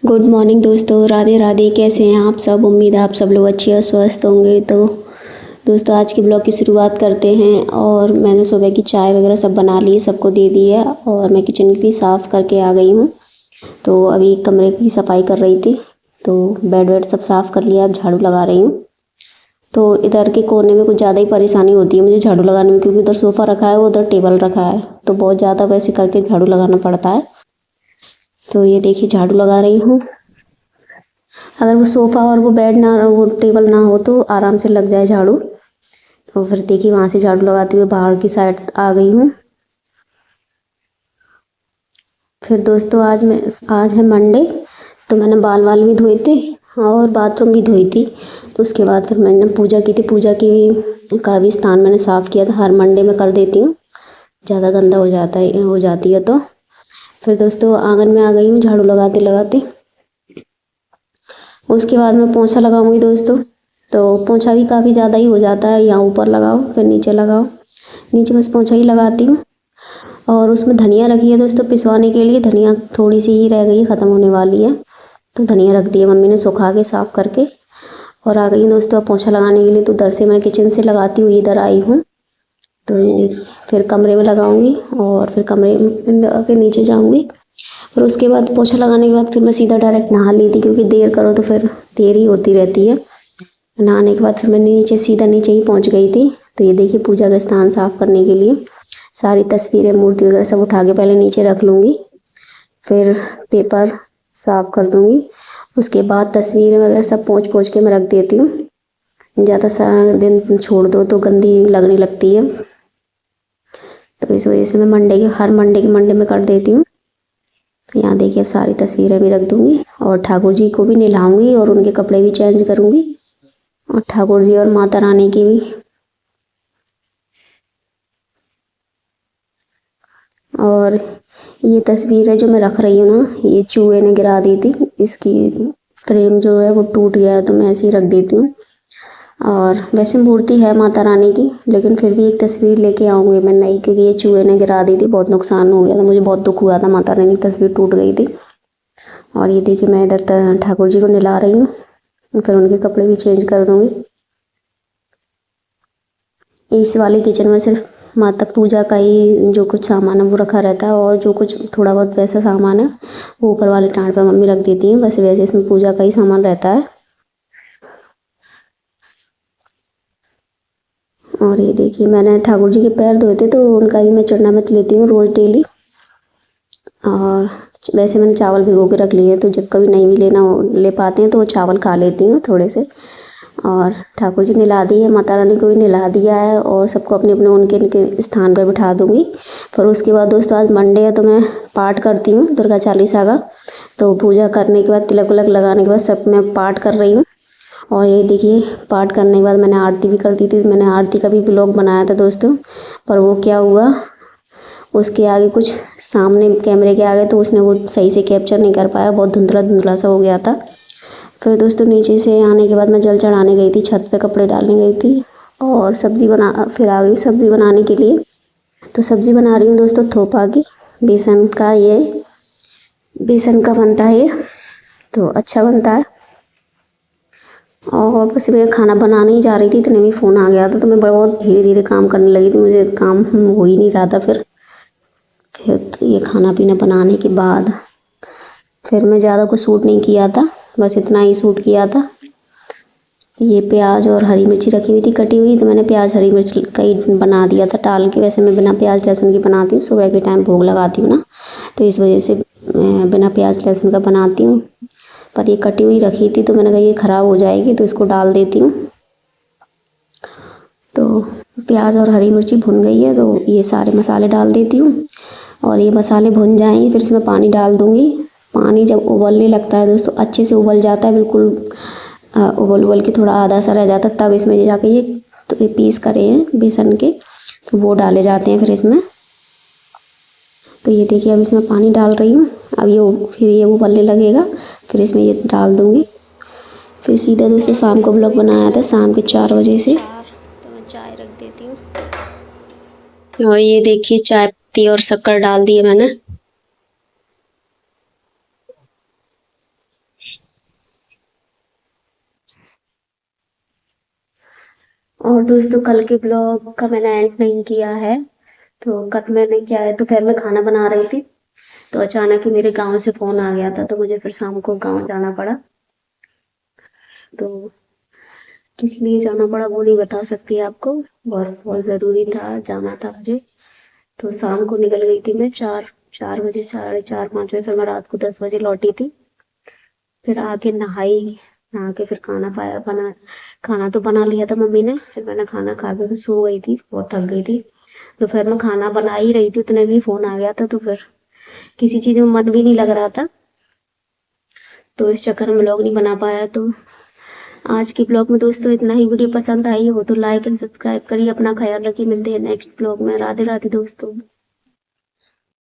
Good morning दोस्तों, राधे राधे। कैसे हैं आप सब? उम्मीद है आप सब लोग अच्छे और स्वस्थ होंगे। तो दोस्तों आज के ब्लॉग की शुरुआत करते हैं। और मैंने सुबह की चाय वगैरह सब बना ली, सबको दे दी है और मैं किचन भी साफ़ करके आ गई हूँ। तो अभी कमरे की सफाई कर रही थी, तो बेड वेड सब साफ़ कर लिया, अब झाड़ू लगा रही हूँ। तो इधर के कोने में कुछ ज़्यादा ही परेशानी होती है मुझे झाड़ू लगाने में, क्योंकि उधर सोफ़ा रखा है, उधर टेबल रखा है, तो बहुत ज़्यादा वैसे करके झाड़ू लगाना पड़ता है। तो ये देखिए झाड़ू लगा रही हूँ। अगर वो सोफ़ा और वो बेड ना, वो टेबल ना हो तो आराम से लग जाए झाड़ू। तो फिर देखिए वहाँ से झाड़ू लगाते हुए बाहर की साइड आ गई हूँ। फिर दोस्तों आज है मंडे, तो मैंने बाल वाल भी धोए थे और बाथरूम भी धोई थी। तो उसके बाद फिर मैंने पूजा की थी। पूजा की का भी स्थान मैंने साफ़ किया था। हर मंडे में कर देती हूँ, ज़्यादा गंदा हो जाती है तो। फिर दोस्तों आंगन में आ गई हूँ झाड़ू लगाते लगाते। उसके बाद मैं पोंछा लगाऊंगी दोस्तों। तो पोंछा भी काफ़ी ज़्यादा ही हो जाता है, यहाँ ऊपर लगाओ फिर नीचे लगाओ, नीचे बस पोंछा ही लगाती हूँ। और उसमें धनिया रखी है दोस्तों पिसवाने के लिए। धनिया थोड़ी सी ही रह गई है, ख़त्म होने वाली है, तो धनिया रख दी है मम्मी ने सुखा के साफ़ करके। और आ गई दोस्तों अब पोंछा लगाने के लिए। तो उधर से मैं किचन से लगाती हुई इधर आई हूँ। तो ये फिर कमरे में लगाऊंगी और फिर कमरे में फिर नीचे जाऊंगी। फिर उसके बाद पोछा लगाने के बाद फिर मैं सीधा डायरेक्ट नहा ली थी, क्योंकि देर करो तो फिर देर ही होती रहती है। नहाने के बाद फिर मैं सीधा नीचे ही पहुंच गई थी। तो ये देखिए पूजा का स्थान साफ़ करने के लिए सारी तस्वीरें मूर्ति वगैरह सब उठा के पहले नीचे रख लूँगी, फिर पेपर साफ़ कर दूँगी। उसके बाद तस्वीरें वगैरह सब पोंछ पोंछ के मैं रख देती हूँ। ज़्यादा सा दिन छोड़ दो तो गंदी लगने लगती है, तो इस वजह से मैं हर मंडे में कर देती हूँ। तो यहाँ देखिए अब सारी तस्वीरें भी रख दूँगी और ठाकुर जी को भी नहलाऊँगी और उनके कपड़े भी चेंज करूँगी, और ठाकुर जी और माता रानी की भी। और ये तस्वीर है जो मैं रख रही हूँ ना, ये चूहे ने गिरा दी थी। इसकी फ्रेम जो है वो टूट गया है, तो मैं ऐसे ही रख देती हूँ। और वैसे मूर्ति है माता रानी की, लेकिन फिर भी एक तस्वीर लेके आऊँगी मैं नई, क्योंकि ये चूहे ने गिरा दी थी, बहुत नुकसान हो गया था, मुझे बहुत दुख हुआ था, माता रानी की तस्वीर टूट गई थी। और ये देखिए मैं इधर ठाकुर जी को नहला रही हूँ, फिर उनके कपड़े भी चेंज कर दूँगी। इस वाले किचन में सिर्फ माता पूजा का ही जो कुछ सामान है वो रखा रहता है, और जो कुछ थोड़ा बहुत वैसा सामान है वो ऊपर वाले टांड पे मम्मी रख देती हैं। वैसे इसमें पूजा का ही सामान रहता है। और ये देखिए मैंने ठाकुर जी के पैर धोए थे, तो उनका भी मैं चरणामृत लेती हूँ रोज़ डेली। और वैसे मैंने चावल भिगो के रख लिए, तो जब कभी नहीं भी ले पाते हैं तो वो चावल खा लेती हूँ थोड़े से। और ठाकुर जी नहला दी है, माता रानी को भी नहला दिया है, और सबको अपने अपने उनके उनके स्थान पर बिठा दूँगी। फिर उसके बाद दोस्तों आज मंडे है, तो मैं पाठ करती हूँ दुर्गा चालीसा का। तो पूजा करने के बाद तिलक उलक लगाने के बाद सब मैं पाठ कर रही हूँ। और ये देखिए पाठ करने के बाद मैंने आरती भी कर दी थी। मैंने आरती का भी ब्लॉग बनाया था दोस्तों, पर वो क्या हुआ, उसके आगे कुछ सामने कैमरे के आगे तो उसने वो सही से कैप्चर नहीं कर पाया, बहुत धुंधला धुंधला सा हो गया था। फिर दोस्तों नीचे से आने के बाद मैं जल चढ़ाने गई थी, छत पे कपड़े डालने गई थी, और फिर आ गई सब्ज़ी बनाने के लिए। तो सब्ज़ी बना रही हूँ दोस्तों थोपा की, बेसन का बनता है ये, तो अच्छा बनता है। और बस मैं खाना बनाने ही जा रही थी, इतने में फ़ोन आ गया था, तो मैं बहुत धीरे धीरे काम करने लगी थी, मुझे काम हो ही नहीं रहा था। फिर तो ये खाना पीना बनाने के बाद फिर मैं ज़्यादा कुछ शूट नहीं किया था, बस इतना ही शूट किया था। ये प्याज और हरी मिर्ची रखी हुई थी कटी हुई, तो मैंने प्याज हरी मिर्च कई बना दिया था टाल के। वैसे मैं बिना प्याज लहसुन की बनाती हूँ, सुबह के टाइम भोग लगाती हूँ ना, तो इस वजह से मैं बिना प्याज लहसुन का बनाती हूँ। पर ये कटी हुई रखी थी, तो मैंने कहा ये ख़राब हो जाएगी, तो इसको डाल देती हूँ। तो प्याज और हरी मिर्ची भुन गई है, तो ये सारे मसाले डाल देती हूँ। और ये मसाले भुन जाएंगे फिर इसमें पानी डाल दूँगी। पानी जब उबलने लगता है दोस्तों, अच्छे से उबल जाता है, बिल्कुल उबल के थोड़ा आधा सा रह जाता है, तब इसमें जाके ये पीस करे हैं बेसन के, तो वो डाले जाते हैं फिर इसमें। तो ये देखिए अब इसमें पानी डाल रही हूँ। अब फिर ये उबलने लगेगा, फिर इसमें ये डाल दूँगी। फिर सीधा दोस्तों शाम को ब्लॉग बनाया था, शाम के 4 बजे से। तो मैं चाय रख देती हूँ। और ये देखिए चाय पत्ती और शक्कर डाल दी है मैंने। और दोस्तों कल के ब्लॉग का मैंने एंड नहीं किया है। तो कल मैंने क्या है, दोपहर में खाना बना रही थी तो अचानक ही मेरे गांव से फ़ोन आ गया था, तो मुझे फिर शाम को गांव जाना पड़ा। तो किस लिए जाना पड़ा वो नहीं बता सकती आपको, और बहुत ज़रूरी था, जाना था मुझे। तो शाम को निकल गई थी मैं 4 बजे, 4:30, 5 बजे, फिर मैं रात को 10 बजे लौटी थी। फिर आके नहाई, नहा के फिर खाना तो बना लिया था मम्मी ने। फिर मैंने खाना खा के फिर सो गई थी, बहुत थक गई थी। दोपहर में खाना बना ही रही थी, उतने भी फ़ोन आ गया था, तो फिर किसी चीज़ में मन भी नहीं लग रहा था, तो इस चक्कर में ब्लॉग नहीं बना पाया। तो आज के ब्लॉग में दोस्तों इतना ही। वीडियो पसंद आई हो तो लाइक एंड सब्सक्राइब करिए। अपना ख्याल रखिए, मिलते हैं नेक्स्ट ब्लॉग में। राधे राधे दोस्तों।